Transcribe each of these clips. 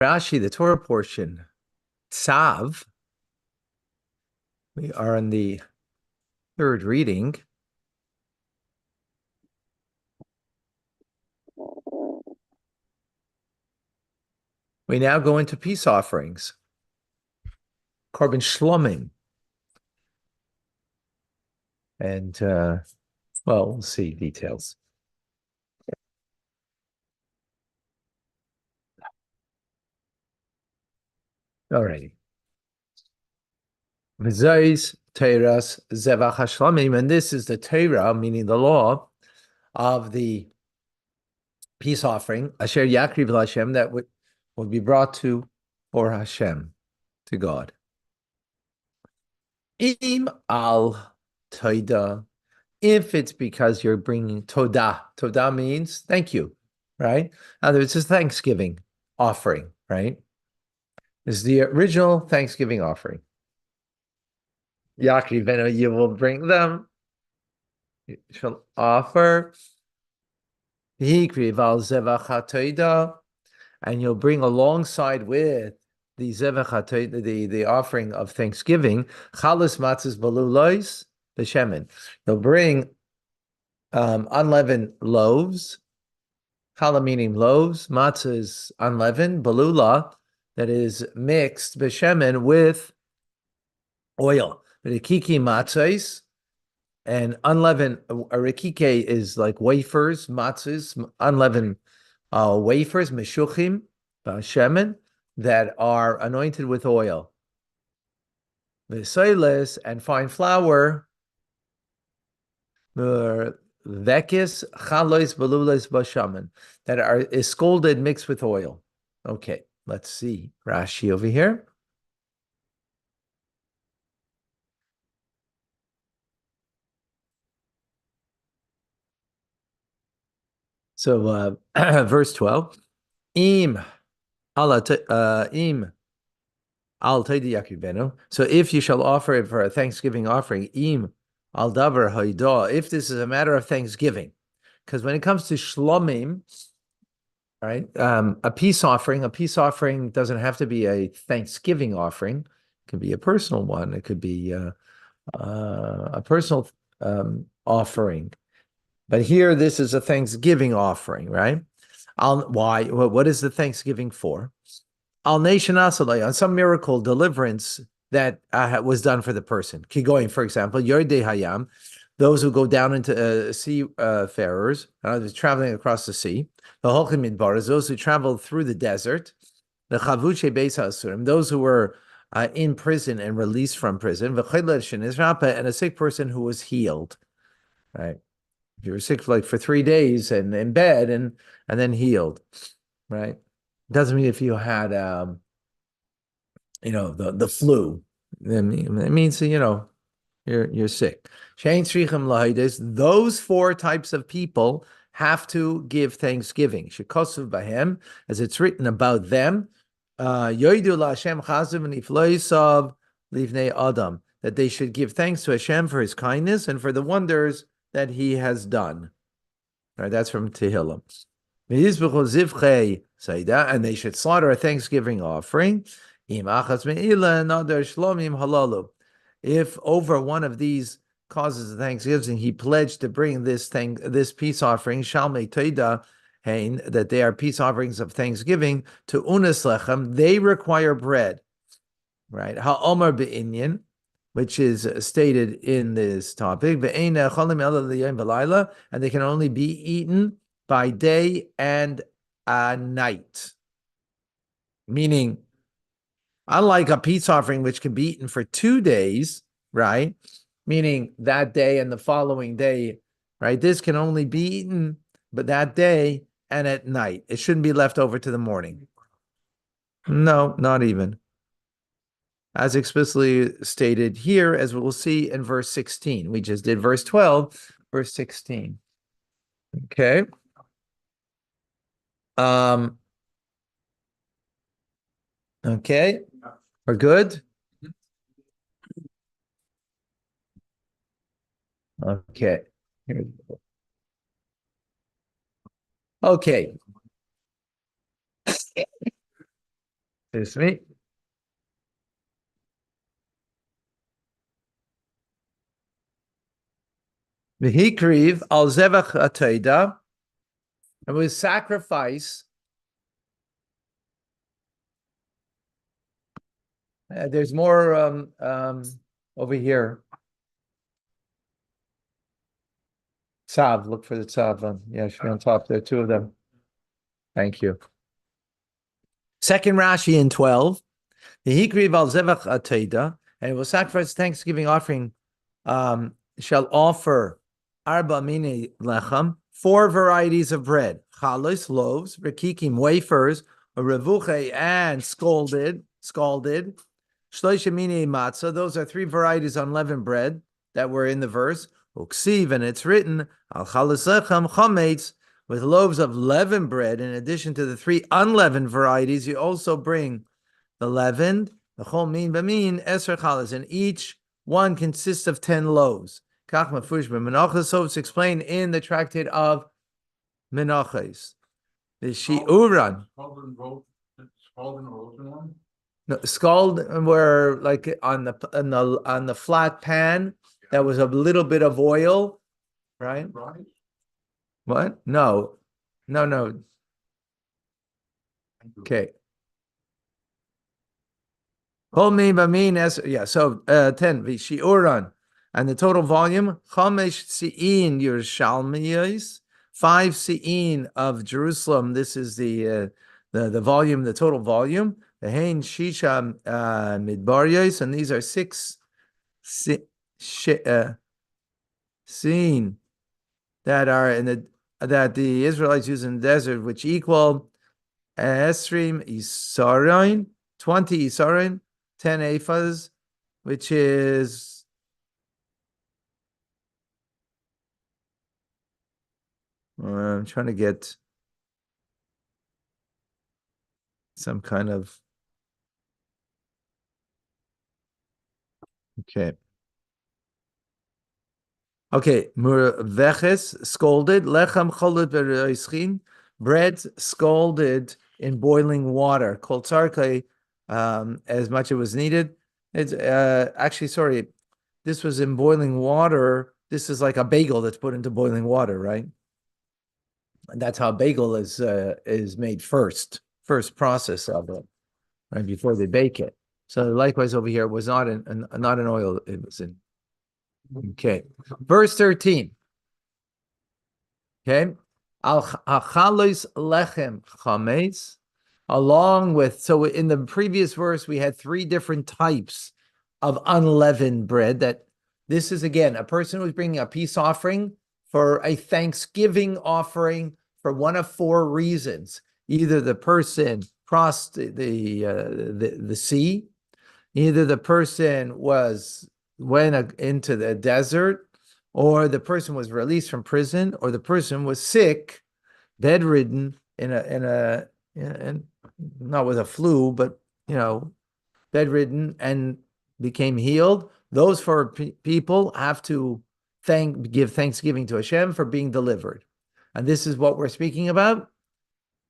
Rashi, the Torah portion, Tzav. We are on the third reading. We now go into peace offerings, korban shlomim, and we'll see details. All righty. V'zayis teiras zevach hashlamim, and this is the Torah, meaning the law of the peace offering, asher yakriv Hashem, that would be brought to for Hashem, to God. Im al toida, if it's because you're bringing todah. Todah means thank you, right? In other words, it's a Thanksgiving offering, right? This is the original Thanksgiving offering. Yakrivenu, you will bring them. You shall offer. And you'll bring alongside with the zevach the offering of Thanksgiving, chalas matzahs balulois b'shemen. You'll bring unleavened loaves, challah meaning loaves, matzah is unleavened, balula, that is mixed b'shemen with oil. Rikiki matzahs, and unleavened, a rikike is like wafers, matzahs, unleavened wafers, meshuchim, shemen, that are anointed with oil. V'soiles, and fine flour, vekis chalois belules bashaman, that is scalded mixed with oil. Okay, let's see Rashi over here. So verse 12, im al im al yakrivenu. So if you shall offer it for a Thanksgiving offering, im al davar haydah, if this is a matter of Thanksgiving, because when it comes to shlomim, right, a peace offering doesn't have to be a Thanksgiving offering. It could be a personal one. It could be a personal offering. But here, this is a Thanksgiving offering, right? Why? What is the Thanksgiving for? Al nation asalay, on some miracle deliverance that was done for the person. Kigoyim, for example, Yordei Hayam, those who go down into seafarers, traveling across the sea. The Holchim Midbaras, those who travel through the desert. The Chavuche Beis Hasurim, those who were in prison and released from prison. And a sick person who was healed, right? If you were sick for 3 days and in bed and then healed, right? Doesn't mean if you had the flu. It means you're sick. Those 4 types of people have to give thanksgiving. Shekosuv bahem, as it's written about them, yoidu laHashem chazuv nifloisav livnei adam, that they should give thanks to Hashem for His kindness and for the wonders that He has done. All right, that's from Tehillim. And they should slaughter a Thanksgiving offering. If over one of these causes of Thanksgiving, he pledged to bring this peace offering, that they are peace offerings of Thanksgiving, to unas lechem, they require bread, right? Ha'omar be'inyan, which is stated in this topic, and they can only be eaten by day and night. Meaning, unlike a peace offering, which can be eaten for 2 days, right? Meaning that day and the following day, right? This can only be eaten but that day and at night. It shouldn't be left over to the morning. No, not even. As explicitly stated here, as we will see in verse 16. We just did verse 12, verse 16. Okay. Okay. We're good? Okay. Okay. It's me. V'hikriv al zevach atayda. It was sacrifice. There's more over here. Tzav, look for the Tzav. Yeah, it should be on top there, two of them. Thank you. Second Rashi in 12. The Hikriv al Zevach Ateda, and it will sacrifice Thanksgiving offering, shall offer Arba Mini Lechem, four varieties of bread, Chalos, loaves, Rekikim, wafers, Revuche, and scalded, Shloisha Mini Matzah, those are three varieties of unleavened bread that were in the verse, Uksiv, and it's written, Al Chalos Lechem Chometz, with loaves of leavened bread, in addition to the three unleavened varieties, you also bring the leavened, the chol min b'min, eser chalas, and each one consists of 10 loaves. Kach mafush b'menachos, so it's explained in the tractate of Menachos. The shi'uran. No, scald were like on the flat pan that was a little bit of oil, right? What? No. Okay. Yeah, so 10, Vishiuran, and the total volume, Chamesh Si'in Yerushalmiyos, 5 Si'in of Jerusalem. This is the volume, the total volume. The Hein Shisha Midbaryos, and these are 6 Si'in that are that the Israelites use in the desert, which equal Esrim Isarin, 20 Isarin, 10 ephahs, which is I'm trying to get some kind of okay. Murveches, scalded, lechem cholot bereischin, bread scalded in boiling water, kol tzarkei, as much as was needed. It's actually, sorry, this was in boiling water. This is like a bagel that's put into boiling water, right? And that's how a bagel is made first process of it, right, before they bake it. So likewise over here, it was not an oil, it was in. Okay, verse 13. Okay, al achalos lechem chametz, along with, so in the previous verse we had 3 different types of unleavened bread. That this is again a person who's bringing a peace offering for a Thanksgiving offering for one of 4 reasons. Either the person crossed the sea, either the person went into the desert, or the person was released from prison, or the person was sick, bedridden in not with a flu, but bedridden and became healed. Those 4 people have to give thanksgiving to Hashem for being delivered, and this is what we're speaking about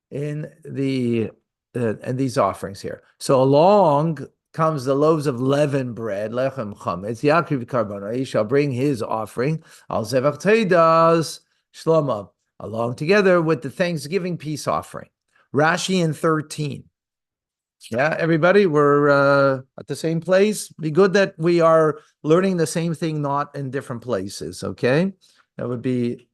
in these offerings here. So along comes the loaves of leavened bread, lechem chametz, Yaakov Karbana, he shall bring his offering, al zevach teidas, shloma, along together with the Thanksgiving peace offering. Rashi in 13. Yeah, everybody, we're at the same place. Be good that we are learning the same thing, not in different places, okay? That would be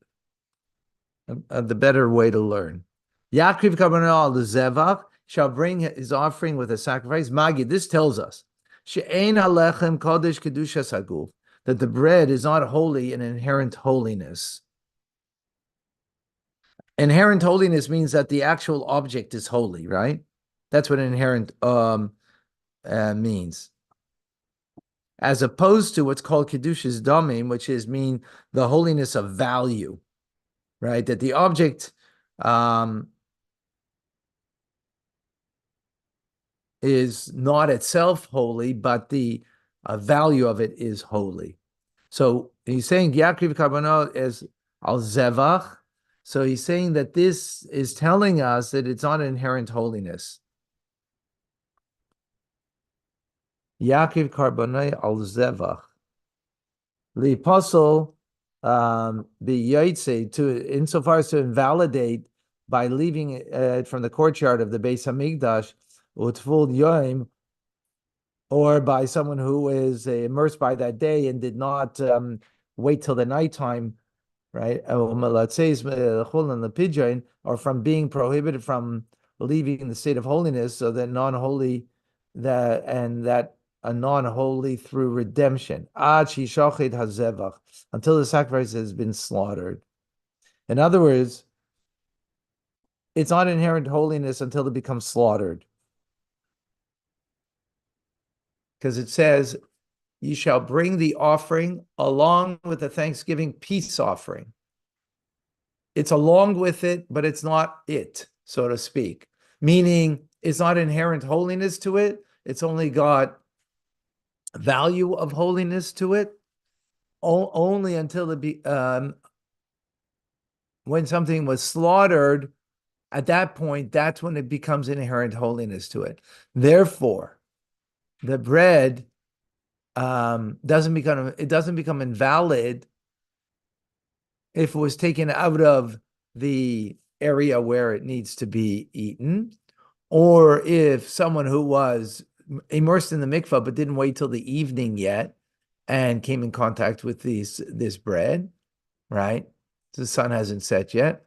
the better way to learn. Yaakov Karbana, the zevach, shall bring his offering with a sacrifice. Magid, this tells us she'ein halechem kodesh kedushas haguf, that the bread is not holy in inherent holiness. Inherent holiness means that the actual object is holy, right? That's what inherent means. As opposed to what's called kedushas damim, which is mean the holiness of value, right? That the object is not itself holy, but the value of it is holy. So he's saying Yaakov Karbano is al zevach. So he's saying that this is telling us that it's not inherent holiness. Yaakov Karbonai al Zevach. The apostle be yaitse to insofar as to invalidate by leaving it from the courtyard of the Beis Hamikdash utvul yoim, or by someone who is immersed by that day and did not wait till the nighttime, right? Or from being prohibited from leaving the state of holiness, so that non-holy, that a non-holy through redemption, until the sacrifice has been slaughtered. In other words, it's not inherent holiness until it becomes slaughtered, because it says, "You shall bring the offering along with the thanksgiving peace offering." It's along with it, but it's not it, so to speak. Meaning, it's not inherent holiness to it. It's only got value of holiness to it. Only until when something was slaughtered, at that point, that's when it becomes inherent holiness to it. Therefore, the bread doesn't become invalid if it was taken out of the area where it needs to be eaten, or if someone who was immersed in the mikvah but didn't wait till the evening yet and came in contact with this bread, right? The sun hasn't set yet.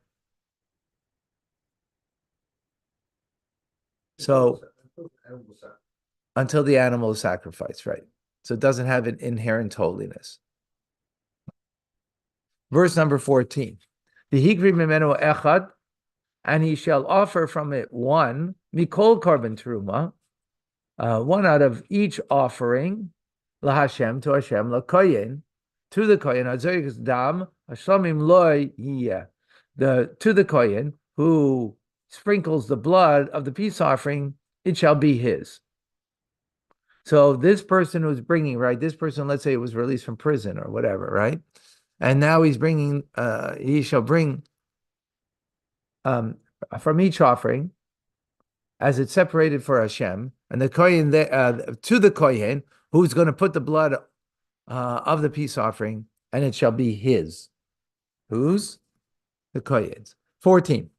So until the animal is sacrificed, right? So it doesn't have an inherent holiness. Verse number 14. V'hikri mimenu echad, and he shall offer from it one, mikol korban teruma, one out of each offering, lahashem, to Hashem, lakoyin, to the koyin, azoyik dam, hashlamim loy yiyeh, to the koyin who sprinkles the blood of the peace offering, it shall be his. So this person who's bringing, right, this person, let's say it was released from prison or whatever, right? And now he's bringing, he shall bring from each offering, as it's separated for Hashem, and the kohen to the kohen who's going to put the blood of the peace offering, and it shall be his. Whose? The kohen's. 14.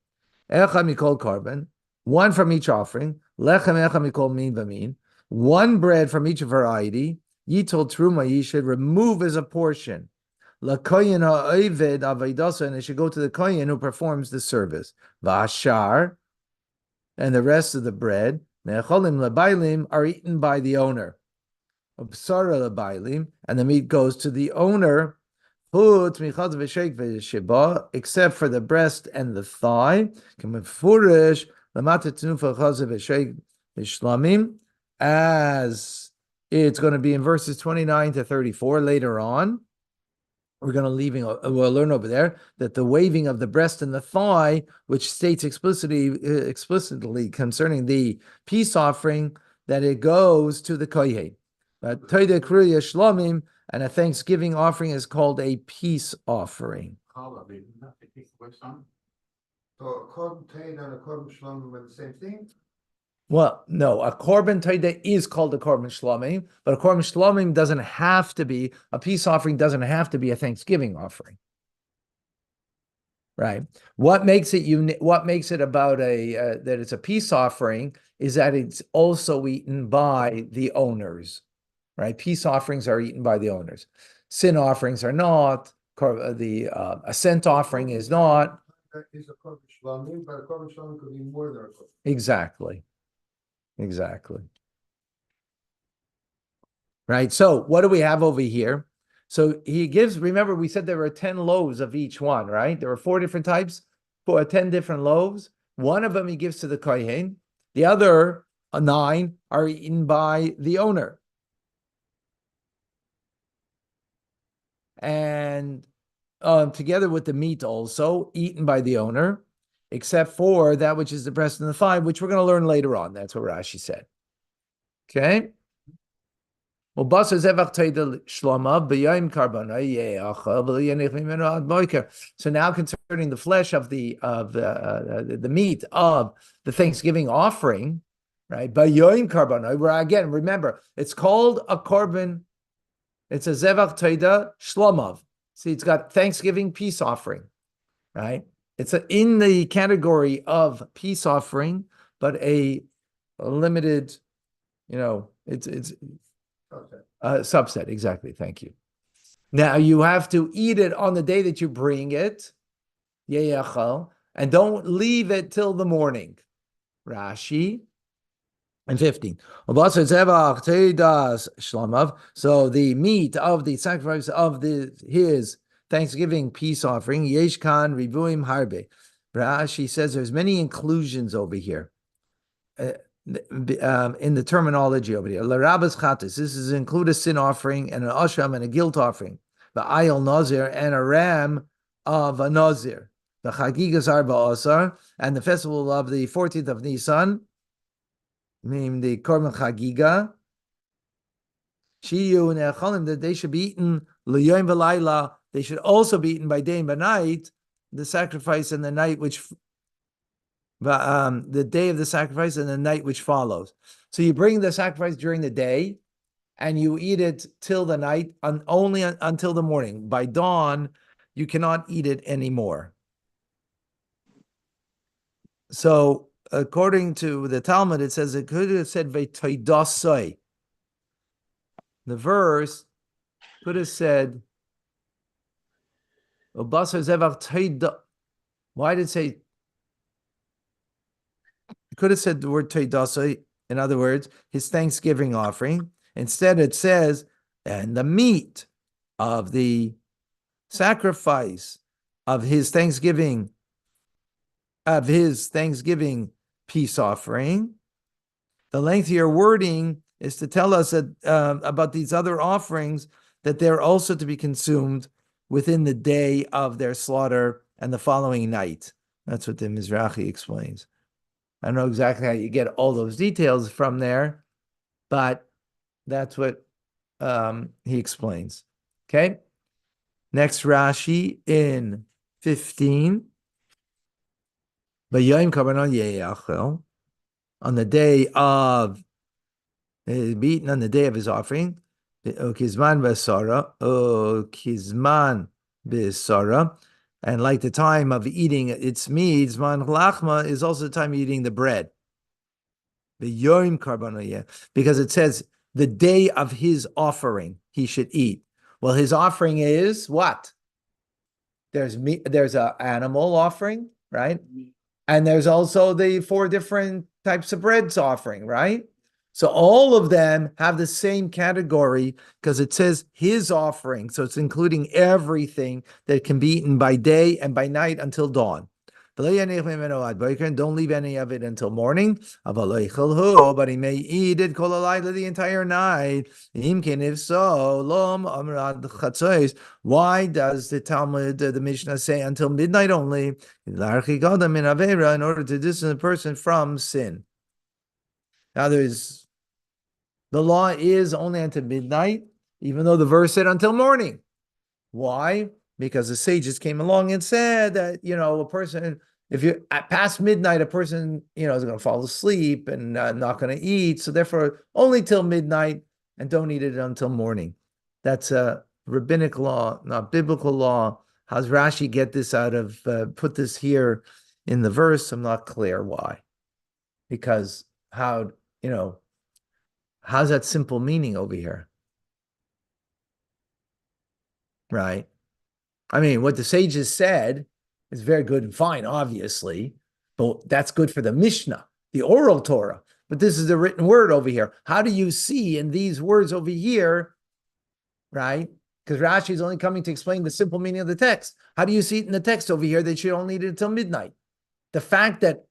Echad mikol korban, one from each offering. Lechem echad mikol min v'min, one bread from each variety. Yitol truma, ye should remove as a portion. LaKoyin ha'oved avaydasa, and it should go to the kohen who performs the service. V'ashar, and the rest of the bread, me'echolim lebailim, are eaten by the owner. Ubsara lebailim, and the meat goes to the owner. Except for the breast and the thigh, as it's going to be in verses 29 to 34 later on. We'll learn over there that the waving of the breast and the thigh, which states explicitly concerning the peace offering, that it goes to the kohen. But Toida Kriya Shlomim, and a thanksgiving offering is called a peace offering. So a korban taina and a korban shlomim are the same thing? Well, no, a korban taida is called a korban shlomim, but a korban shlomim doesn't have to be, a peace offering doesn't have to be a thanksgiving offering. Right? What makes it what makes it about that it's a peace offering is that it's also eaten by the owners. Right? Peace offerings are eaten by the owners. Sin offerings are not. The ascent offering is not. That is a korban shlomim, but a korban shlomim could be more than a korban. Exactly. Right. So what do we have over here? So he gives, remember, we said there were 10 loaves of each one, right? There were 4 different types, 10 different loaves. One of them he gives to the kohen. The other 9 are eaten by the owner. And together with the meat also eaten by the owner, except for that which is the breast and the thigh, which we're going to learn later on. That's what Rashi said. Okay? So now concerning the flesh of the meat of the Thanksgiving offering, right? Bayoim Karbanoi, where again, remember, it's called a korban. It's a Zevach Toida Shlomov. See, it's got Thanksgiving peace offering, right? It's in the category of peace offering, but a limited, it's Okay. a subset. Exactly. Thank you. Now you have to eat it on the day that you bring it, and don't leave it till the morning. Rashi and 15. So the meat of the sacrifice of his Thanksgiving peace offering, Yeshkan Rivuim Harbe. Rashi says there's many inclusions over here. In the terminology over here. Larabas Chatis, this is include a sin offering and an asham and a guilt offering. The ayil nazir and a ram of a nazir. The chagigas arba asar and the festival of the 14th of Nisan, named the korban chagiga. Shiyu and echalim, that they should be eaten l'yom v'layla. They should also be eaten by day and by night. The sacrifice and the night which the day of the sacrifice and the night which follows. So you bring the sacrifice during the day, and you eat it till the night, only until the morning. By dawn, you cannot eat it anymore. So, according to the Talmud, it says it could have said v'toidasoi. The verse could have said Obasar zevach toida. Why did it say? It could have said the word toidasoi. In other words, his Thanksgiving offering. Instead, it says, and the meat of the sacrifice of his Thanksgiving peace offering. The lengthier wording is to tell us that about these other offerings, that they're also to be consumed within the day of their slaughter and the following night. That's what the Mizrahi explains. I don't know exactly how you get all those details from there, but that's what he explains. Okay. Next Rashi in 15. On the day of beaten on the day of his offering, Kizman Besara, and like the time of eating its meat, Zman Lachma is also the time of eating the bread. Because it says the day of his offering he should eat. Well, his offering is what? There's meat, there's an animal offering, right? And there's also the 4 different types of breads offering, right? So all of them have the same category because it says his offering. So it's including everything that can be eaten by day and by night until dawn. Don't leave any of it until morning. But he may eat it the entire night. If so, why does the Talmud, the Mishnah say until midnight only? In order to distance a person from sin. Now the law is only until midnight, even though the verse said until morning. Why? Because the sages came along and said that, a person, if you past midnight, a person, is going to fall asleep and not going to eat. So therefore, only till midnight and don't eat it until morning. That's a rabbinic law, not biblical law. How's Rashi get this out of, put this here in the verse? I'm not clear why. Because how's that simple meaning over here? Right? I mean, what the sages said is very good and fine, obviously, but that's good for the Mishnah, the oral Torah. But this is the written word over here. How do you see in these words over here, right? Because Rashi is only coming to explain the simple meaning of the text. How do you see it in the text over here that you only eat it until midnight? The fact that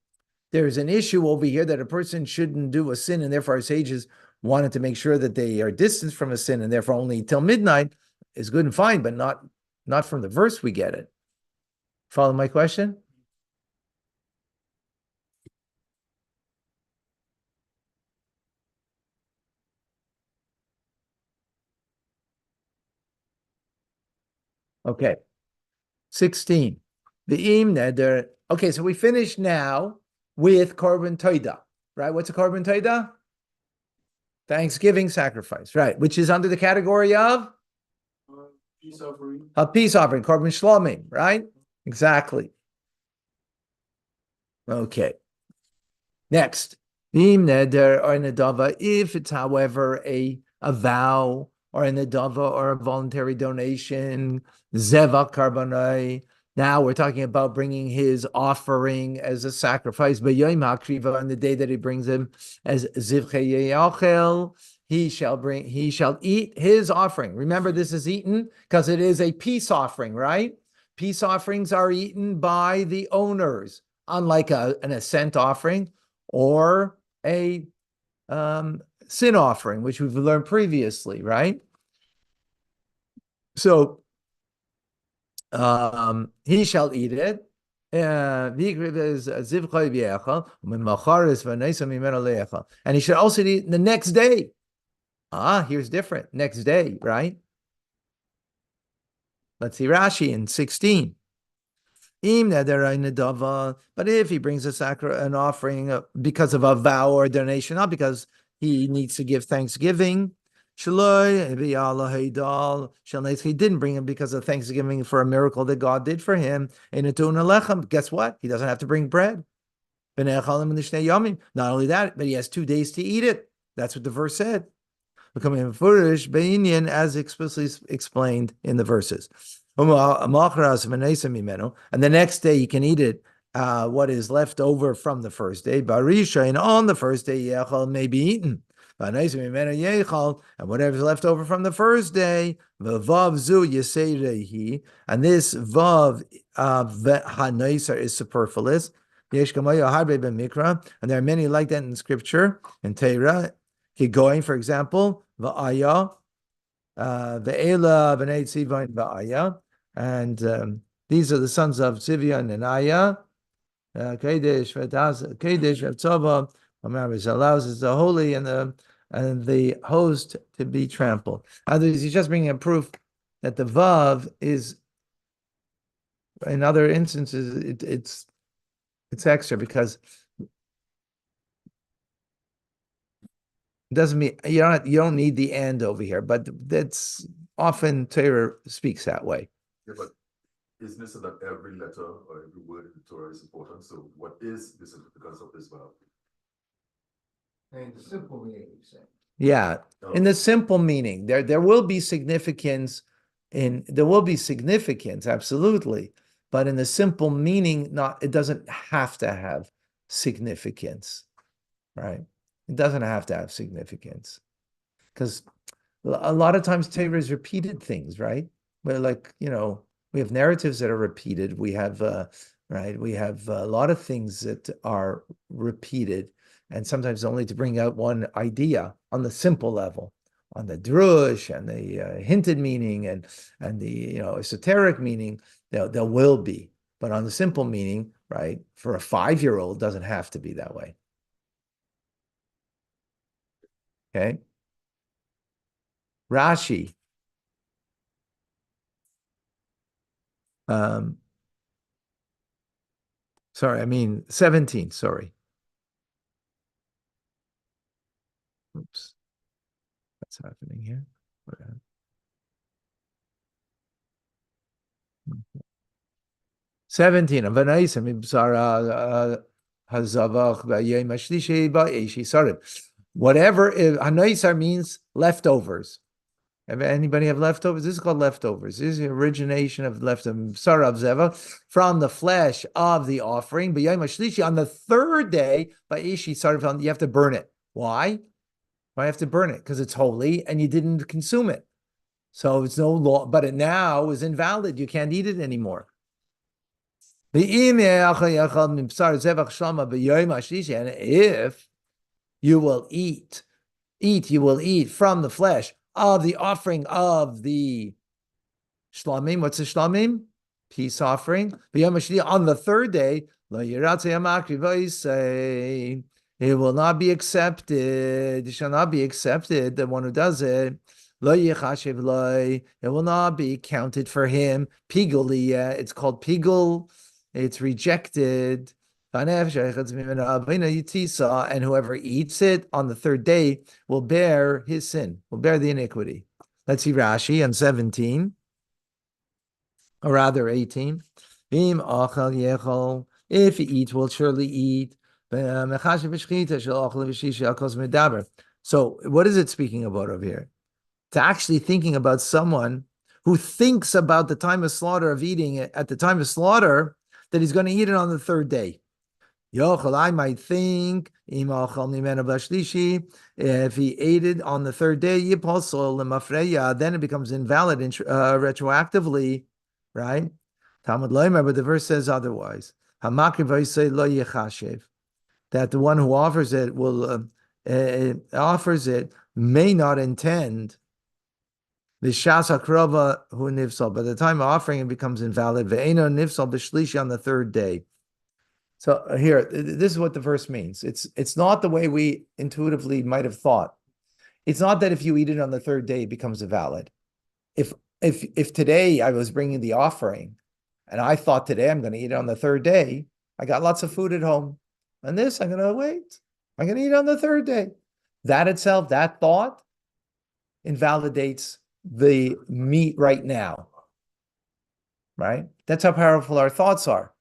there's an issue over here that a person shouldn't do a sin, and therefore our sages wanted to make sure that they are distanced from a sin, and therefore only till midnight is good and fine, but not from the verse we get it. Follow my question? Okay. 16. The im neder. Okay, so we finished now with korban toida. right? What's a korban todah? Thanksgiving sacrifice, right? Which is under the category of Peace offering. a peace offering, korban shlomim, right? Exactly. Okay. Next, beam neder or nedava, if it's, however, a vow or a nedava or a voluntary donation, zeva karbanai. Now we're talking about bringing his offering as a sacrifice, but yom hakriva, on the day that he brings him as zivche yachel, he shall eat his offering. Remember, this is eaten because it is a peace offering, right? Peace offerings are eaten by the owners, unlike an ascent offering or a sin offering, which we've learned previously, right? So he shall eat it. And he should also eat the next day. Here's different. Next day, right? Let's see Rashi in 16. But if he brings an offering because of a vow or a donation, not because he needs to give thanksgiving, he didn't bring him because of thanksgiving for a miracle that God did for him. Guess what? He doesn't have to bring bread. Not only that, but he has 2 days to eat it. That's what the verse said. Becoming foolish, as explicitly explained in the verses. And the next day you can eat it, what is left over from the first day. Barisha, and on the first day, yechal may be eaten. And whatever's left over from the first day, vav zu yeseirehi, and this vav hanaisar is superfluous. And there are many like that in scripture, in Torah. Going, for example, va'aya, ve'ela b'nei Tziva va'aya, and these are the sons of Tzivya and Aya. Kedesh, Kedesh, Tzava, allows us the holy and the host to be trampled. Others, he's just bringing a proof that the vav is, in other instances, it's extra because it doesn't mean you don't need the and over here, but that's often Torah speaks that way. Yeah, but isn't it so that every letter or every word in the Torah is important? So what is the significance of this vow? And the simple meaning, you say. Yeah, in the simple meaning, there will be significance absolutely, but in the simple meaning, it doesn't have to have significance, right? It doesn't have to have significance because a lot of times Torah is repeated things, right? But we have narratives that are repeated. We have we have a lot of things that are repeated, and sometimes only to bring out one idea on the simple level, on the drush and the hinted meaning and the esoteric meaning. There will be, but on the simple meaning, right? For a 5-year-old, doesn't have to be that way. Okay. Rashi. Sorry, I mean 17, sorry. Oops. What's happening here? 17. Whatever Hanaisar means leftovers. Anybody have leftovers? This is called leftovers. This is the origination of leftovers from the flesh of the offering. But on the third day, you have to burn it. Why? Why have to burn it? Because it's holy and you didn't consume it. So it's no law, but it now is invalid. You can't eat it anymore. And if you will eat from the flesh of the offering of the shlamim. What's the shlamim? Peace offering. On the third day, it will not be accepted. It shall not be accepted. The one who does it, it will not be counted for him. Pigul, it's called pigul. It's rejected. And whoever eats it on the third day will bear his sin, will bear the iniquity. Let's see Rashi on 17, or rather 18. If he eats, will surely eat. So what is it speaking about over here? It's actually thinking about someone who thinks about the time of slaughter of eating it at the time of slaughter that he's going to eat it on the third day. Yochel, I might think, if he ate it on the third day, then it becomes invalid retroactively, right? Talmud Loimer, but the verse says otherwise. That the one who offers it may not intend the shas hakrova who nifsal. By the time of offering, it becomes invalid. Ve'eno nifsal b'shlishi on the third day. So here, this is what the verse means. It's not the way we intuitively might have thought. It's not that if you eat it on the third day, it becomes invalid. If today I was bringing the offering, and I thought today I'm going to eat it on the third day, I got lots of food at home. And this, I'm going to wait. I'm going to eat on the third day. That itself, that thought, invalidates the meat right now. Right? That's how powerful our thoughts are.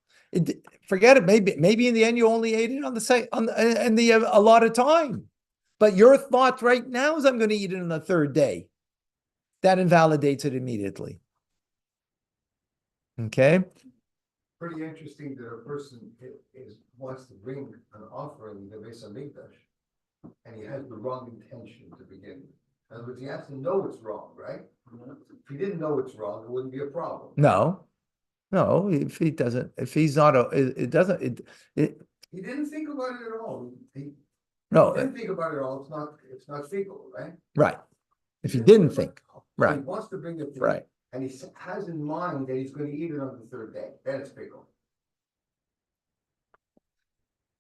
Forget it. Maybe in the end you only ate it on the allotted time, but your thought right now is I'm going to eat it on the third day. That invalidates it immediately. Okay. Pretty interesting that a person wants to bring an offering to Beis Hamikdash, and he has the wrong intention to begin with. In other words, he has to know it's wrong, right? If he didn't know it's wrong, it wouldn't be a problem. No, if he doesn't, if he's not, it doesn't, He didn't think about it at all. He no, didn't think about it at all. It's not fecal, right? right. If he didn't think, So right. he wants to bring it to Right. and he has in mind that he's going to eat it on the third day. Then it's fecal.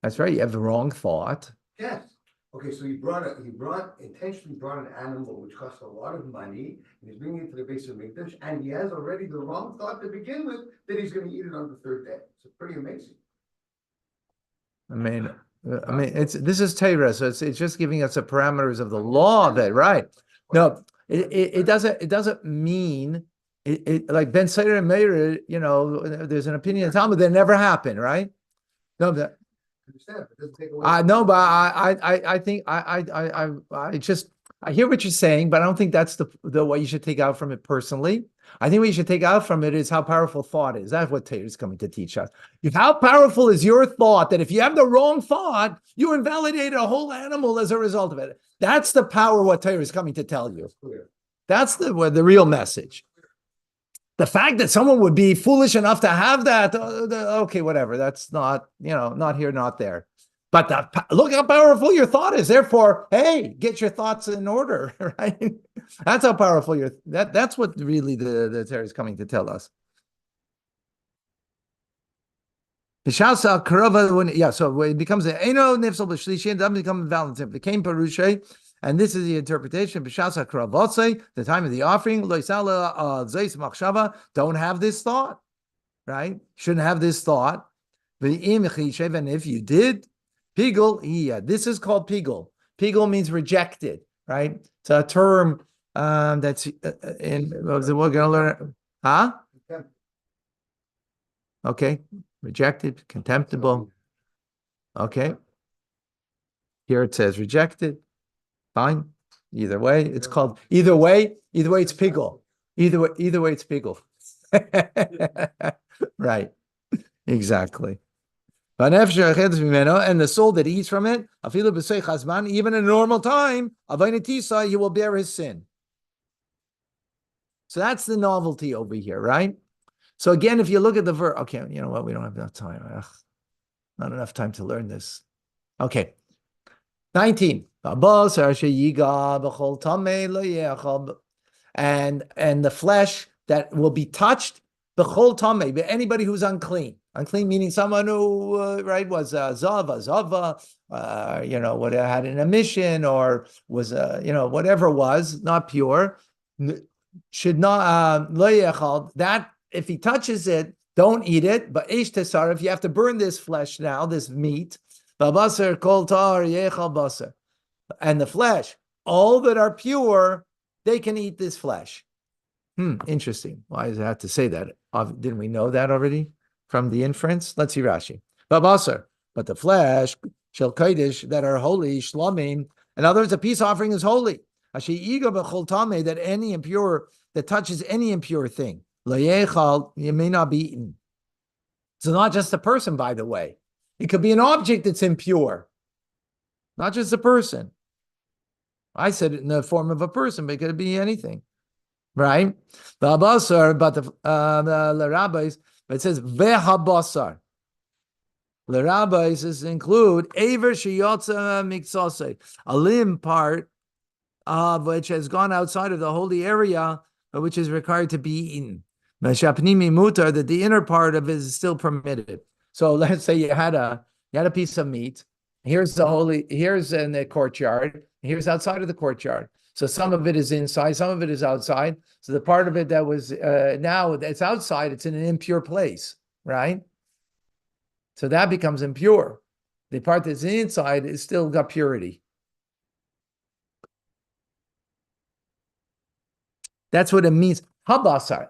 That's right. You have the wrong thought. Yes. Okay, so he intentionally brought an animal which cost a lot of money, and he's bringing it to the Beis Hamikdash, and he has already the wrong thought to begin with that he's going to eat it on the third day. It's pretty amazing. I mean, this is Torah, so it's just giving us the parameters of the law of it, right? No, it doesn't mean it like Ben Seder and Meir, there's an opinion in Talmud that never happened, right? No, that Understand, but it doesn't take away no, but I think I hear what you're saying, but I don't think that's the what you should take out from it personally. I think what you should take out from it is how powerful thought is. That's what Torah is coming to teach us. How powerful is your thought that if you have the wrong thought, you invalidate a whole animal as a result of it. That's the power what Torah is coming to tell you. That's the real message. The fact that someone would be foolish enough to have that, okay, whatever. That's not, not here, not there. But look how powerful your thought is. Therefore, hey, get your thoughts in order, right? That's how powerful that's what really the Torah is coming to tell us. So it becomes an Eno Nifsal B'Shlishi, and then becomes Valentine. It became Parushay, and this is the interpretation. B'Shasa Kravotse, the time of the offering, Loisala Zeis Machshava, don't have this thought, right? Shouldn't have this thought. And if you did, Pigul, this is called Pigul. Pigul means rejected, right? It's a term that's we're going to learn. Huh? Okay. Rejected, contemptible. Okay. Here it says rejected. Fine. Either way, it's called either way it's Pigul. Either way it's Pigul. Right. Exactly. And the soul that eats from it, even in a normal time, he will bear his sin. So that's the novelty over here, right? So again, if you look at the verse, okay, you know what? We don't have enough time. Not enough time to learn this. Okay. 19. And the flesh that will be touched, b'chol tameh, anybody who's unclean. Unclean meaning someone who, was zava, what had an emission or was, whatever it was, not pure, should not, that if he touches it, don't eat it. But ish tesar, if you have to burn this flesh now, this meat, babasar kol tar yechal basar, and the flesh, all that are pure, they can eat this flesh. Interesting. Why does it have to say that? Didn't we know that already from the inference? Let's see Rashi. Babasar, but the flesh, shel kodesh, that are holy, shlamim. In other words, a peace offering is holy. That any impure, that touches any impure thing, you may not be eaten. So not just a person, by the way. It could be an object that's impure, not just a person. I said it in the form of a person, but it could be anything. Right? The abasar, but the rabbis, it says vehabasar. The rabbis is include aver sheyotza miksase, a limb part of which has gone outside of the holy area, but which is required to be eaten. Meshapnimi mutar, that the inner part of it is still permitted. So let's say you had a piece of meat. Here's in the courtyard. Here's outside of the courtyard. So some of it is inside, some of it is outside. So the part of it that was now it's outside, it's in an impure place, right? So that becomes impure. The part that's inside is still got purity. That's what it means. Habasar,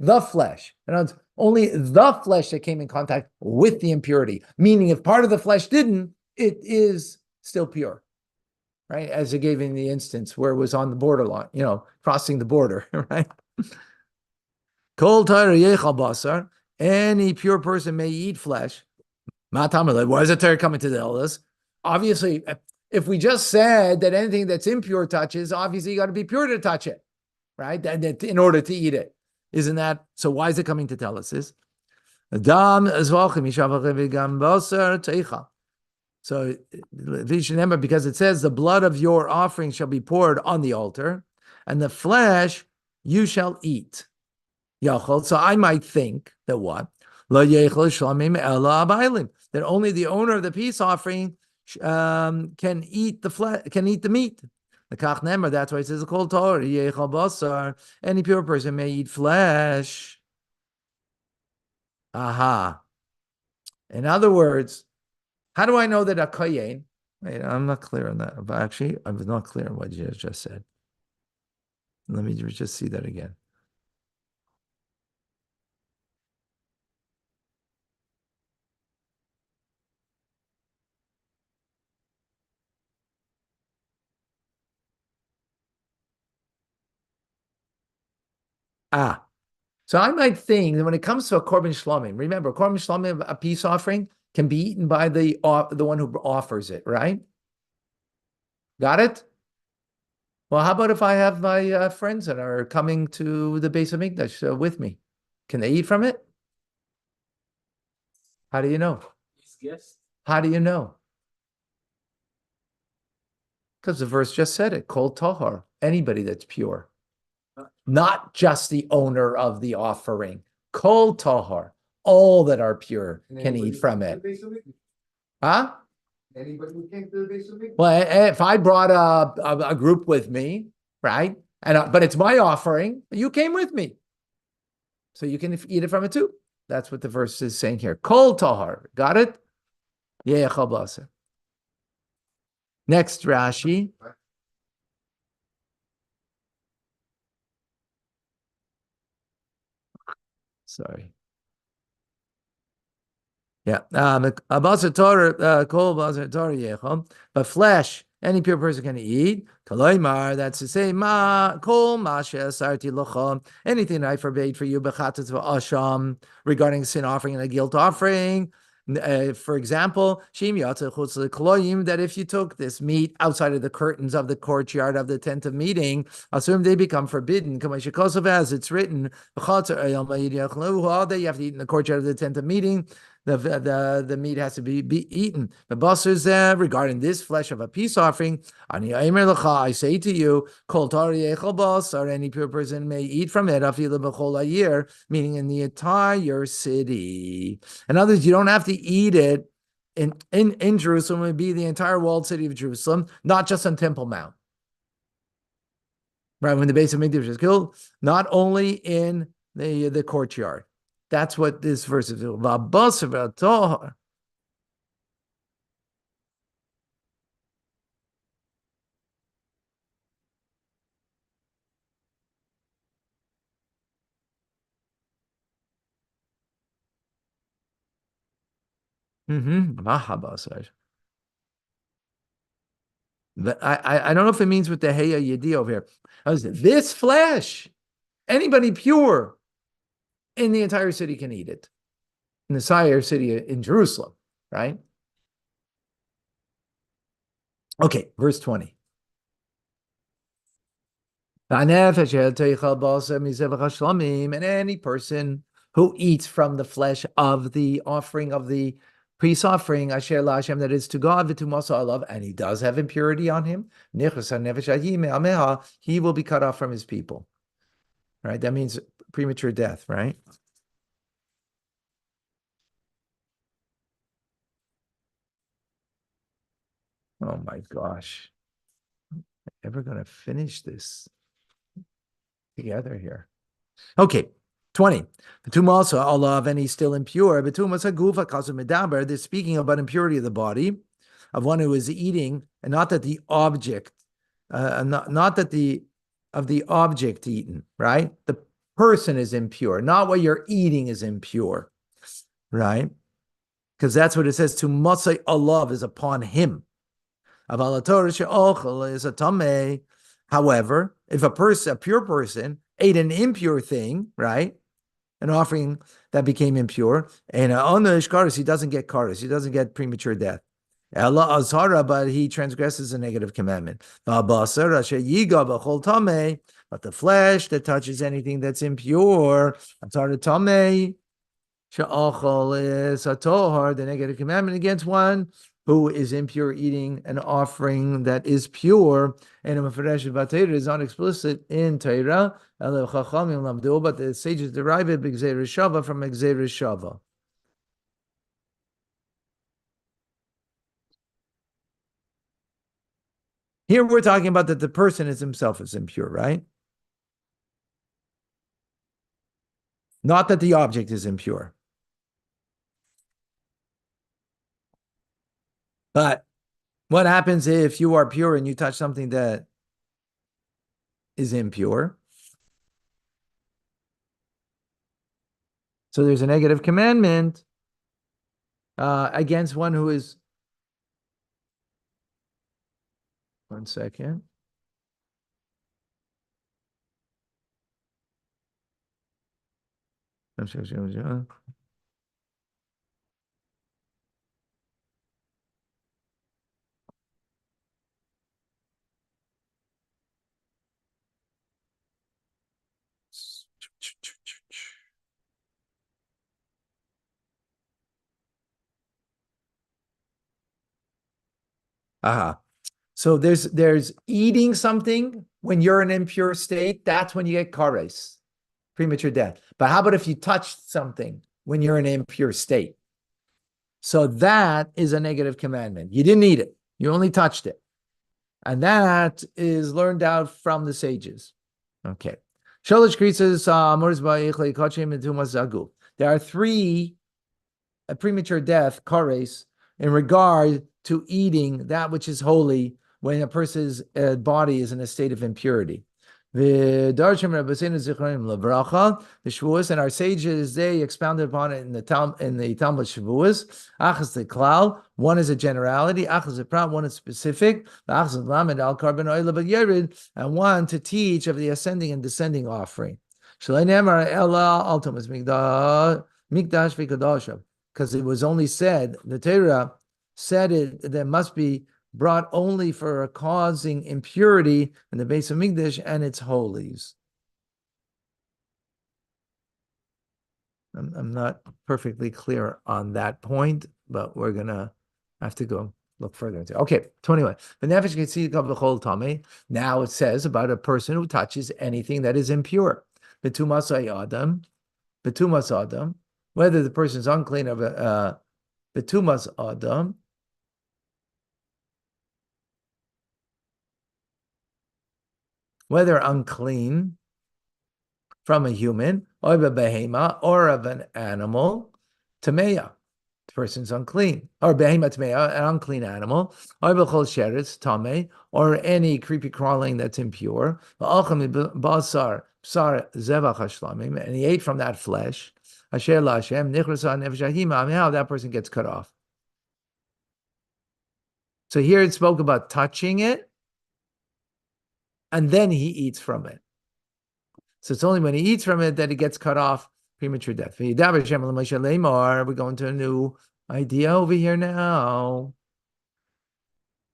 the flesh. And only the flesh that came in contact with the impurity. Meaning, if part of the flesh didn't, it is still pure. Right? As it gave in the instance where it was on the borderline, crossing the border, right? Kol Torah yechal basar, any pure person may eat flesh. Why is the Torah coming to tell us? Obviously, if we just said that anything that's impure touches, obviously you got to be pure to touch it, right? In order to eat it. Isn't that, so why is it coming to tell us this? So, because it says the blood of your offering shall be poured on the altar, and the flesh you shall eat. So I might think that what? That only the owner of the peace offering can eat the flesh, can eat the meat. That's why it says called Torah. Any pure person may eat flesh. Aha. In other words, how do I know that a kohen? Wait, I'm not clear on that. But actually, I was not clear on what you just said. Let me just see that again. So I might think that when it comes to a korban shlamim, remember, korban shlamim, a peace offering, can be eaten by the one who offers it, right? Got it? Well, how about if I have my friends that are coming to the base of Mikdash with me? Can they eat from it? How do you know? Yes. How do you know? Because the verse just said it, kol tahar, anybody that's pure. Not just the owner of the offering. Kol tahar, all that are pure can eat from it. Huh? Anybody who came to the base of Mikdash? Well, if I brought a group with me, right? But it's my offering, you came with me. So you can eat it from it too. That's what the verse is saying here. Kol tahar. Got it? Yeah, chabasa. Next Rashi. Sorry. Yeah. But flesh, any pure person can eat. Kaloimar, that's to say, anything I forbade for you, regarding sin offering and a guilt offering. For example, that if you took this meat outside of the curtains of the courtyard of the tent of meeting, assume they become forbidden. As it's written, all day you have to eat in the courtyard of the tent of meeting. The meat has to be eaten. The bosses regarding this flesh of a peace offering, I say to you, or any pure person may eat from it, meaning in the entire city. In other words, you don't have to eat it in Jerusalem. It would be the entire walled city of Jerusalem, not just on Temple Mount. Right, when the base of Mikdash is killed, not only in the courtyard. That's what this verse is. V'abasar v'atohar. Mahabasar. I don't know if it means with the Heya Yedi over here. This flesh, anybody pure in the entire city can eat it. In the entire city in Jerusalem, right? Okay, verse 20. And any person who eats from the flesh of the offering of the peace offering, Asher La Hashem, that is to God, v'tumasa alav, and he does have impurity on him, he will be cut off from his people. Right? That means premature death, right? Oh my gosh. Ever going to finish this together here? Okay, 20. They're speaking about impurity of the body, of one who is eating, and not that the object, not that the of the object eaten, right? The person is impure, not what you're eating is impure, right? Because that's what it says, to masay alav is upon him. However, if a pure person, ate an impure thing, right? An offering that became impure, and on the ishkaris, he doesn't get karis, he doesn't get premature death. Ella azhara, but he transgresses a negative commandment. But the flesh that touches anything that's impure, azhara tameh, she'achol is a tohar, the negative commandment against one who is impure eating an offering that is pure, and a Meferesh B'Torah is not explicit in Torah, but the sages derive it b'gzeirah shava from gzeirah shava. Here we're talking about that the person is himself is impure, right? Not that the object is impure. But what happens if you are pure and you touch something that is impure? So there's a negative commandment against one who is. One second. Aha. So there's eating something when you're in an impure state. That's when you get kares, premature death. But how about if you touched something when you're in an impure state? So that is a negative commandment. You didn't eat it. You only touched it. And that is learned out from the sages. Okay. There are three premature death, kares, in regard to eating that which is holy when a person's body is in a state of impurity. The Shavuos and our sages, they expounded upon it in the Talmud Shavuos. Achas the klal, one is a generality. Achas the prat, one is specific. Achas lamed al karban oila b'yerid, and one to teach of the ascending and descending offering. Shalei nemar ela altumas mikdash v'kadoshav, because it was only said, the Torah said it that must be brought only for causing impurity in the base of Mikdash and its holies. I'm not perfectly clear on that point, but we're gonna have to go look further into it. Okay, 21. Now it says about a person who touches anything that is impure. Betumas adam, whether the person is unclean of betumas adam, whether unclean from a human, or behema, or of an animal, tameya. The person's unclean, or behema tameya, an unclean animal, or bechol sheretz tame, or any creepy crawling that's impure. Basar psar zevach hashlamim, and he ate from that flesh. Asher la Hashem nichrasa nefesh ahima. How that person gets cut off. So here it spoke about touching it, and then he eats from it. So it's only when he eats from it that he gets cut off, premature death. We're going to a new idea over here now.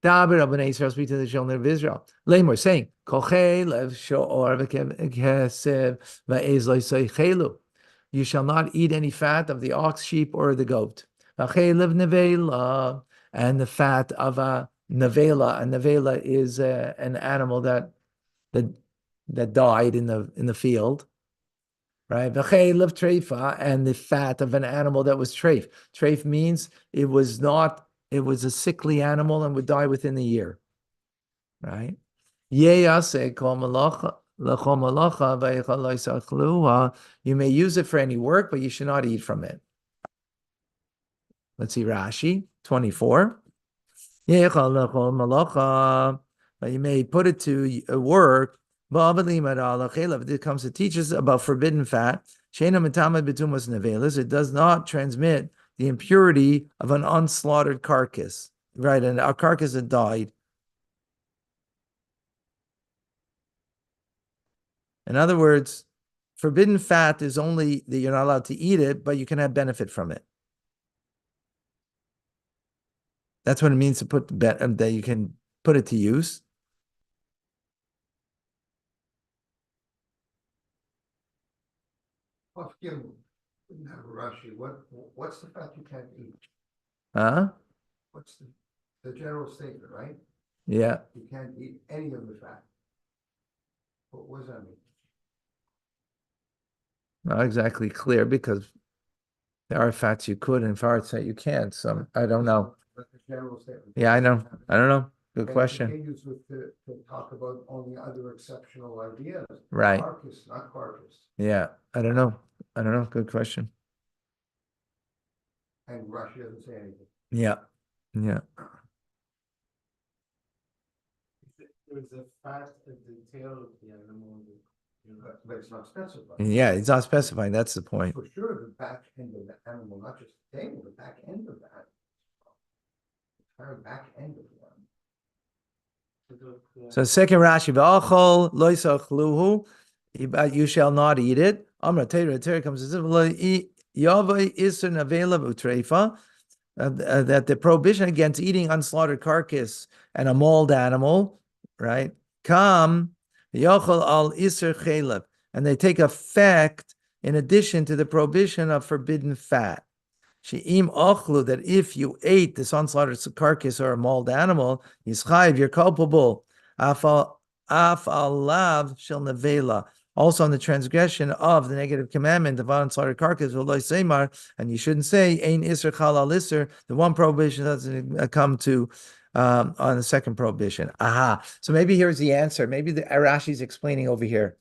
Speak to the children of Israel. Lamor saying, you shall not eat any fat of the ox, sheep, or the goat. And the fat of a nevela. A nevela is an animal that died in the field, right? V'cheilav treifa, and the fat of an animal that was treif. Treif means it was a sickly animal and would die within a year, right? You may use it for any work, but you should not eat from it. Let's see, Rashi 24. But you may put it to work. It comes to teach us about forbidden fat. It does not transmit the impurity of an unslaughtered carcass, right? And a carcass that died. In other words, forbidden fat is only that you're not allowed to eat it, but you can have benefit from it. That's what it means to put that you can put it to use. Rashi, what's the fat you can't eat? Huh? What's the general statement, right? Yeah. You can't eat any of the fat. What does that mean? Not exactly clear, because there are fats you could and fats that you can't. So I don't know. That's the general statement. Yeah, I know. I don't know. Good question. It continues to talk about only other exceptional ideas. Right. Carcass, not carcass. Yeah, I don't know. Good question. And Rashi doesn't say anything. Yeah. There's a fat at the tail of the animal. But it's not specified. Yeah, it's not specifying. That's the point. For sure, the back end of the animal, not just the tail, the back end of that. The entire back end of the So second Rashi, v'achol lo yisachluhu, you shall not eat it. Amra Torah comes as yavai iser navela utreifa, that the prohibition against eating unslaughtered carcass and a mauled animal, right? Come yachol al iser chelev, and they take effect in addition to the prohibition of forbidden fat. She'im ochlu, that if you ate this unslaughtered carcass or a mauled animal, yischayiv, you're culpable. Af alav shel nevela. Also on the transgression of the negative commandment of unslaughtered carcass, and you shouldn't say ein iser chal al iser. The one prohibition doesn't come to on the second prohibition. Aha. So maybe here's the answer. Maybe the Rashi is explaining over here.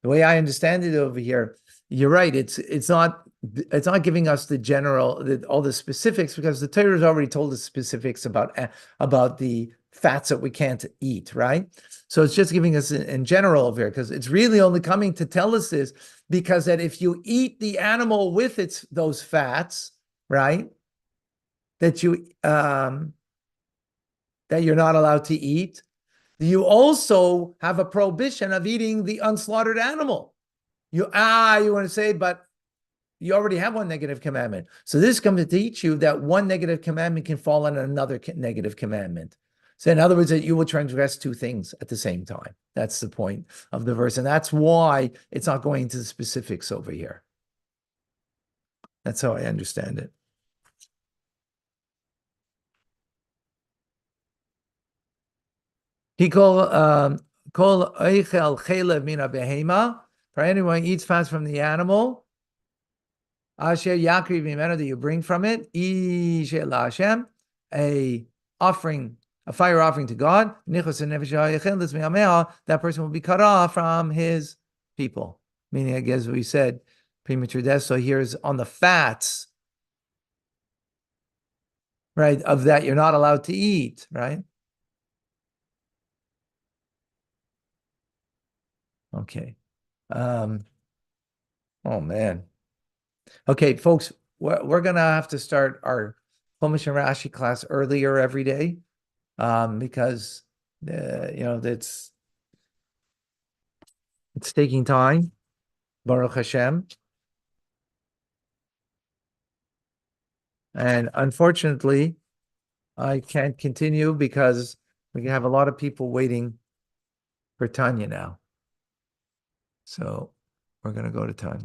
The way I understand it over here, you're right. It's not giving us the general, all the specifics, because the Torah has already told us specifics about the fats that we can't eat, right? So it's just giving us in general over here, because it's really only coming to tell us this because that if you eat the animal with those fats, right, that you're not allowed to eat, you also have a prohibition of eating the unslaughtered animal. You want to say, but you already have one negative commandment. So this comes to teach you that one negative commandment can fall on another negative commandment. So in other words, that you will transgress two things at the same time. That's the point of the verse. And that's why it's not going into the specifics over here. That's how I understand it. Kol eichel chelev mina behema. For anyone who eats fats from the animal, asher yakriv mimenu, that you bring from it, la Hashem, a fire offering to God, that person will be cut off from his people. Meaning, I guess we said, premature death. So here's on the fats, right, of that you're not allowed to eat, right? Okay. Oh man. Okay, folks, we're gonna have to start our Chumash and Rashi class earlier every day, because it's taking time. Baruch Hashem. And unfortunately, I can't continue because we have a lot of people waiting for Tanya now. So we're going to go to Tanya.